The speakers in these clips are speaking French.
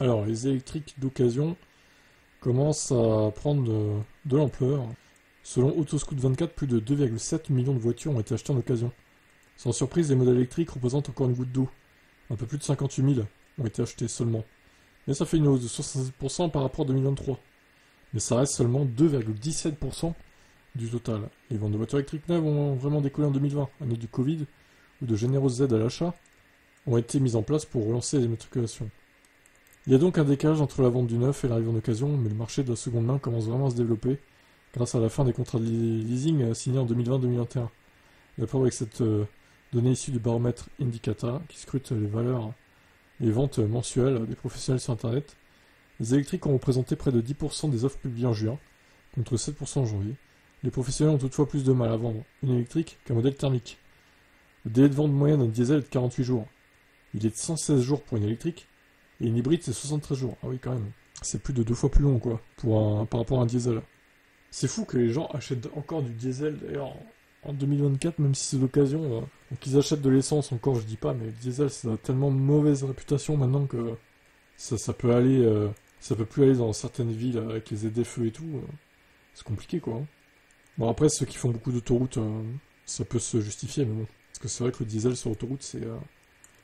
Alors, les électriques d'occasion commencent à prendre de l'ampleur. Selon Autoscout24, plus de 2,7 millions de voitures ont été achetées en occasion. Sans surprise, les modèles électriques représentent encore une goutte d'eau. Un peu plus de 58 000 ont été achetés seulement. Mais ça fait une hausse de 67% par rapport à 2023. Mais ça reste seulement 2,17% du total. Les ventes de voitures électriques neuves ont vraiment décollé en 2020, année du Covid, où de généreuses aides à l'achat ont été mises en place pour relancer les immatriculations. Il y a donc un décalage entre la vente du neuf et l'arrivée en occasion, mais le marché de la seconde main commence vraiment à se développer grâce à la fin des contrats de leasing signés en 2020-2021. La preuve avec cette donnée issue du baromètre Indicata qui scrute les valeurs, les ventes mensuelles des professionnels sur Internet. Les électriques ont représenté près de 10% des offres publiées en juin, contre 7% en janvier. Les professionnels ont toutefois plus de mal à vendre une électrique qu'un modèle thermique. Le délai de vente moyen d'un diesel est de 48 jours. Il est de 116 jours pour une électrique, et une hybride c'est 73 jours. Ah oui, quand même. C'est plus de 2 fois plus long, quoi, par rapport à un diesel. C'est fou que les gens achètent encore du diesel, d'ailleurs, en 2024, même si c'est d'occasion. Donc ils achètent de l'essence encore, je dis pas, mais le diesel, ça a tellement mauvaise réputation maintenant que ça peut aller... ça peut plus aller dans certaines villes avec les ZFE et tout. C'est compliqué, quoi. Bon, après, ceux qui font beaucoup d'autoroutes, ça peut se justifier, mais bon. Parce que c'est vrai que le diesel sur autoroute, c'est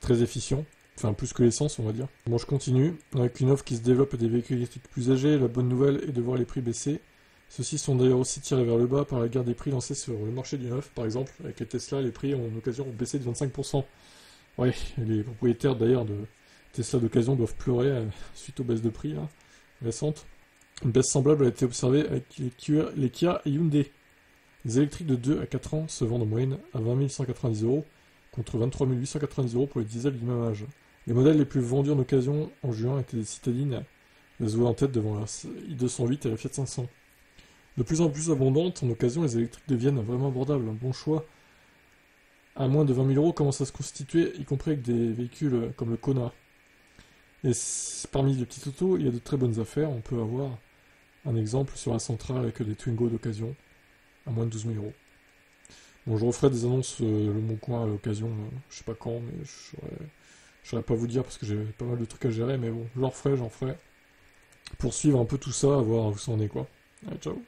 très efficient. Enfin, plus que l'essence, on va dire. Bon, je continue. Avec une offre qui se développe des véhicules électriques plus âgés, la bonne nouvelle est de voir les prix baisser. Ceux-ci sont d'ailleurs aussi tirés vers le bas par la guerre des prix lancée sur le marché du neuf. Par exemple, avec les Tesla, les prix en occasion ont baissé de 25%. Ouais, les propriétaires d'ailleurs de Tesla d'occasion doivent pleurer suite aux baisses de prix là, récentes. Une baisse semblable a été observée avec les Kia et Hyundai. Les électriques de 2 à 4 ans se vendent en moyenne à 20 190 € contre 23 890 € pour les diesels du même âge. Les modèles les plus vendus en occasion en juin étaient les citadines, la Zoé en tête devant la i208 et la Fiat 500. De plus en plus abondantes en occasion, les électriques deviennent vraiment abordables. Un bon choix à moins de 20 000 € commence à se constituer, y compris avec des véhicules comme le Kona. Et parmi les petites autos, il y a de très bonnes affaires. On peut avoir un exemple sur la centrale avec des Twingo d'occasion à moins de 12 000 €. Bon, je referai des annonces le Bon Coin à l'occasion, je sais pas quand, mais je saurais pas vous dire parce que j'ai pas mal de trucs à gérer, mais bon, j'en ferai. Pour suivre un peu tout ça, à voir où ça en est, quoi. Allez, ciao.